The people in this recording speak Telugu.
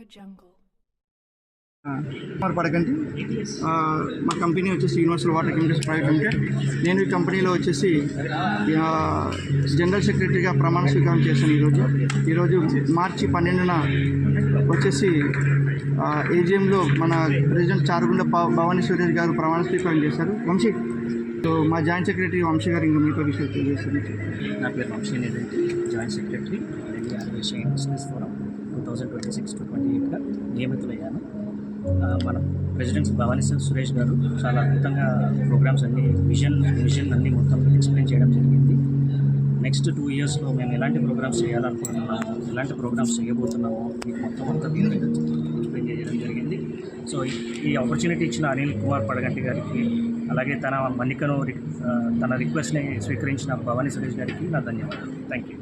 AudioJungle. పడకండి. మా కంపెనీ వచ్చేసి universal water chemicals private limited. నేను ఈ కంపెనీలో వచ్చేసి జనరల్ సెక్రటరీగా ప్రమాణ స్వీకారం చేశాను. ఈరోజు మార్చి 12న వచ్చేసి ఏజిఎంలో మన ప్రెసిడెంట్ చారుగుండ భవానీ సురేష్ గారు ప్రమాణ స్వీకారం చేశారు. వంశీ, మా జాయింట్ సెక్రటరీ వంశీ గారు ఇంకా మీతో విషయం తెలియజేస్తారు. నా పేరు Vamshi, joint secretary Asian business forum 2026-28గా నియమితులయ్యాను. మన ప్రెసిడెంట్ భవానీ సురేష్ గారు చాలా అద్భుతంగా ప్రోగ్రామ్స్ అన్ని విజన్ అన్నీ మొత్తం ఎక్స్ప్లెయిన్ చేయడం జరిగింది. నెక్స్ట్ 2 ఇయర్స్లో మేము ఎలాంటి ప్రోగ్రామ్స్ చేయాలనుకుంటున్నాము, ఎలాంటి ప్రోగ్రామ్స్ చేయబోతున్నామో మీకు మొత్తం ఎక్స్ప్లెయిన్ చేయడం జరిగింది. సో ఈ ఆపర్చునిటీ ఇచ్చిన అనిల్ కుమార్ పడగంటి గారికి, అలాగే తన రిక్వెస్ట్ని స్వీకరించిన భవానీ సురేష్ గారికి నా ధన్యవాదాలు. Thank you.